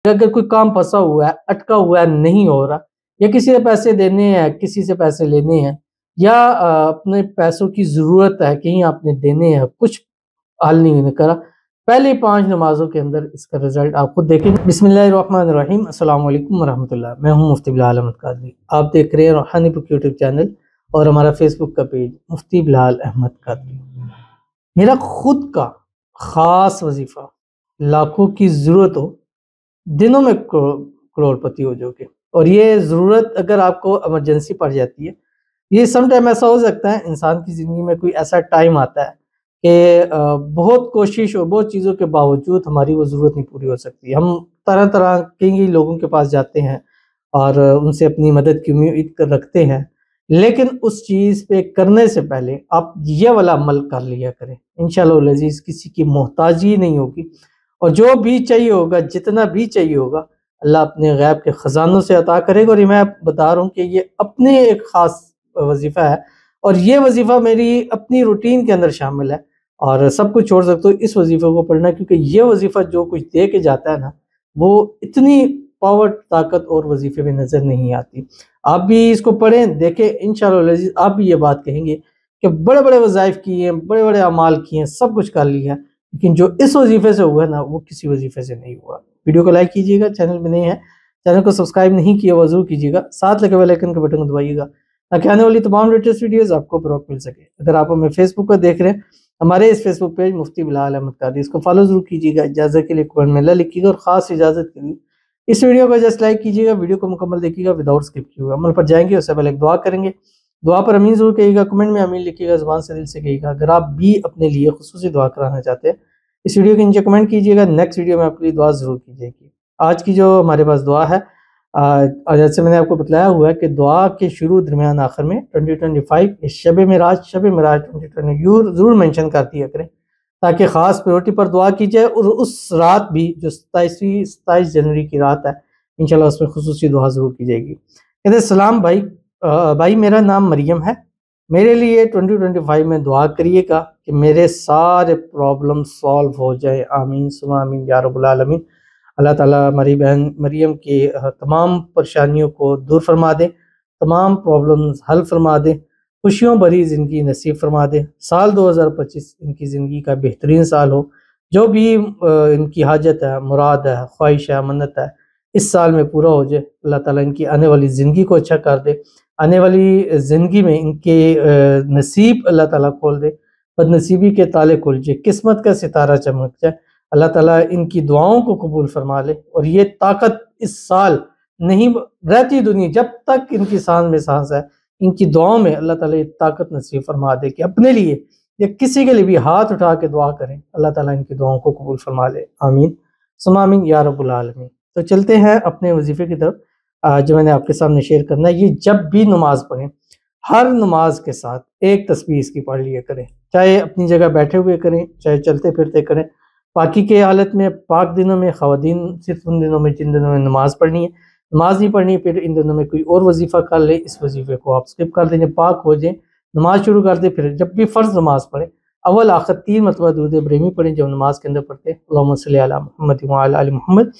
اگر کوئی کام پھنسا ہوا ہے، اٹکا ہوا ہے، نہیں ہو رہا، یا کسی سے پیسے دینے ہیں، کسی سے پیسے لینے ہیں، یا اپنے پیسوں کی ضرورت ہے، کہیں آپ نے دینے ہیں، کچھ حل نہیں کرا، پہلی 5 نمازوں کے اندر اس کا رزلٹ آپ خود دیکھیں۔ بسم اللہ الرحمن الرحیم، السلام علیکم ورحمۃ اللہ۔ میں ہوں مفتی بلال احمد قادری، آپ دیکھ رہے ہیں روحانی بک یوٹیوب چینل اور ہمارا فیس بک کا پیج مفتی بلال احمد قادری۔ میرا خود کا خاص وظیفہ، لاکھوں کی ضرورت ہو، دنوں میں کروڑ پتی ہو جو کہ، اور یہ ضرورت اگر آپ کو ایمرجنسی پڑ جاتی ہے، یہ سم ٹائم ایسا ہو سکتا ہے انسان کی زندگی میں کوئی ایسا ٹائم آتا ہے کہ بہت کوشش اور بہت چیزوں کے باوجود ہماری وہ ضرورت نہیں پوری ہو سکتی۔ ہم طرح طرح کئی لوگوں کے پاس جاتے ہیں اور ان سے اپنی مدد کی امید رکھتے ہیں، لیکن اس چیز پہ کرنے سے پہلے آپ یہ والا عمل کر لیا کریں، انشاءاللہ العزیز کسی کی محتاجی نہیں ہوگی، اور جو بھی چاہیے ہوگا، جتنا بھی چاہیے ہوگا، اللہ اپنے غیب کے خزانوں سے عطا کرے گا۔ اور یہ میں بتا رہا ہوں کہ یہ اپنے ایک خاص وظیفہ ہے، اور یہ وظیفہ میری اپنی روٹین کے اندر شامل ہے، اور سب کچھ چھوڑ سکتے ہو اس وظیفے کو پڑھنا، کیونکہ یہ وظیفہ جو کچھ دے کے جاتا ہے نا، وہ اتنی پاور، طاقت اور وظیفے میں نظر نہیں آتی۔ آپ بھی اس کو پڑھیں، دیکھیں، انشاءاللہ العزیز آپ بھی یہ بات کہیں گے کہ بڑے بڑے وظائف کیے ہیں، بڑے بڑے اعمال کیے ہیں، سب کچھ کر لیا ہے، لیکن جو اس وظیفے سے ہوا ہے نا، وہ کسی وظیفے سے نہیں ہوا۔ ویڈیو کو لائک کیجیے گا، چینل میں نہیں ہے، چینل کو سبسکرائب نہیں کیا وہ ضرور کیجیے گا، ساتھ لگے بیل آئیکن کے بٹن کو دبائیے گا تاکہ آنے والی تمام لیٹسٹ ویڈیوز آپ کو بروقت مل سکے۔ اگر آپ ہمیں فیس بک پر دیکھ رہے ہیں، ہمارے اس فیس بک پیج مفتی بلال احمد قادری، اس کو فالو ضرور کیجیے گا، اجازت کے لیے کمنٹ میں اللہ لکھیے گا، اور خاص اجازت کے لیے اس ویڈیو کو جسٹ لائک کیجیے گا، ویڈیو کو مکمل دیکھیے گا وداؤٹ اسکپ کیے ہوئے۔ عمل پر جائیں گے اس سے پہلے ایک دعا کریں گے، دعا پر امین ضرور کہیے گا، کمنٹ میں امین لکھیے گا، زبان سے دل سے کہیے گا۔ اگر آپ بھی اپنے لیے خصوصی دعا کرانا چاہتے ہیں، اس ویڈیو کے نیچے کمنٹ کیجیے گا، نیکسٹ ویڈیو میں آپ کے لیے دعا ضرور کیجیے گی۔ آج کی جو ہمارے پاس دعا ہے، جیسے میں نے آپ کو بتلایا ہوا ہے کہ دعا کے شروع، درمیان، آخر میں 2025 شب معراج 2020 ضرور منشن کر دیا کریں، تاکہ خاص پریورٹی پر دعا کی جائے، اور اس رات بھی جو 27 جنوری کی رات ہے، انشاءاللہ اس میں خصوصی دعا ضرور کی جائے گی۔ کہتے ہیں سلام بھائی، میرا نام مریم ہے، میرے لیے 2025 میں دعا کریے گا کہ میرے سارے پرابلم سالو ہو جائے، آمین ثم آمین یا رب العالمین۔ اللہ تعالیٰ ہماری بہن مریم کی تمام پریشانیوں کو دور فرما دے، تمام پرابلمز حل فرما دے، خوشیوں بھری زندگی نصیب فرما دے۔ سال 2025 ان کی زندگی کا بہترین سال ہو، جو بھی ان کی حاجت ہے، مراد ہے، خواہش ہے، منت ہے، اس سال میں پورا ہو جائے۔ اللہ تعالیٰ ان کی آنے والی زندگی کو اچھا کر دے، آنے والی زندگی میں ان کے نصیب اللہ تعالیٰ کھول دے، بد نصیبی کے تالے کھل جائے، قسمت کا ستارہ چمک جائے۔ اللہ تعالیٰ ان کی دعاؤں کو قبول فرما لے، اور یہ طاقت اس سال نہیں رہتی دنیا، جب تک ان کی سانس میں سانس ہے، ان کی دعاؤں میں اللہ تعالیٰ یہ طاقت نصیب فرما دے کہ اپنے لیے یا کسی کے لیے بھی ہاتھ اٹھا کے دعا کریں، اللہ تعالیٰ ان کی دعاؤں کو قبول فرما لے، آمین ثم آمین یا رب العالمین۔ تو چلتے ہیں اپنے وظیفے کی طرف، جو میں نے آپ کے سامنے شیئر کرنا ہے۔ یہ جب بھی نماز پڑھیں، ہر نماز کے ساتھ ایک تسبیح اس کی پڑھ لیا کریں، چاہے اپنی جگہ بیٹھے ہوئے کریں، چاہے چلتے پھرتے کریں، پاکی کے حالت میں، پاک دنوں میں، خواتین صرف ان دنوں میں جن دنوں میں نماز پڑھنی ہے، نماز نہیں پڑھنی، پھر ان دنوں میں کوئی اور وظیفہ کر لے، اس وظیفے کو آپ سکپ کر دیں، پاک ہو جائیں، نماز شروع کر دیں۔ پھر جب بھی فرض نماز پڑھیں، اول آخر 3 مرتبہ درود ابراہیمی پڑھیں جب نماز کے اندر پڑھتے ہیں، اللہم صلی علی محمد وعلی آل محمد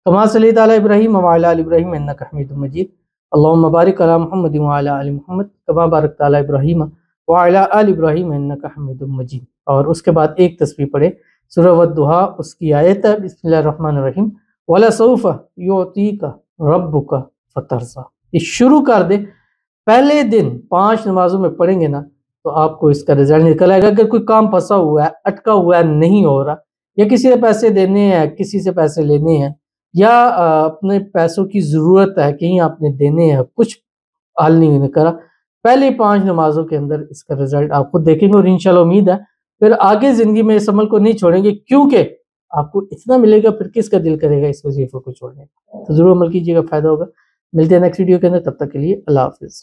کما صلیت علی ابراہیم وعلی آل ابراہیم انک حمید مجید، اللہم بارک علی محمد وعلی آل محمد کما بارکت علی ابراہیم وعلی آل ابراہیم انک حمید مجید۔ اور اس کے بعد ایک تسبیح پڑھیں، سورہ والضحیٰ، اس کی آیت ہے بسم اللہ الرحمن الرحیم، وَلَسَوْفَ يُعْطِيكَ رَبُّكَ فَتَرْضَىٰ۔ یہ شروع کر دے، پہلے دن 5 نمازوں میں پڑھیں گے نا، تو آپ کو اس کا رزلٹ نکل آئے گا۔ اگر کوئی کام پھنسا ہوا ہے، اٹکا ہوا ہے، نہیں ہو رہا، یا کسی سے پیسے دینے ہیں، کسی سے پیسے لینے ہیں، یا اپنے پیسوں کی ضرورت ہے، کہیں آپ نے دینے ہیں، کچھ حل نہیں کرا، پہلی 5 نمازوں کے اندر اس کا رزلٹ آپ خود دیکھیں گے، اور انشاءاللہ امید ہے پھر آگے زندگی میں اس عمل کو نہیں چھوڑیں گے، کیونکہ آپ کو اتنا ملے گا، پھر کس کا دل کرے گا اس وظیفے کو چھوڑنے کا۔ تو ضرور عمل کیجیے گا، فائدہ ہوگا۔ ملتے ہیں نیکسٹ ویڈیو کے اندر، تب تک کے لیے اللہ حافظ۔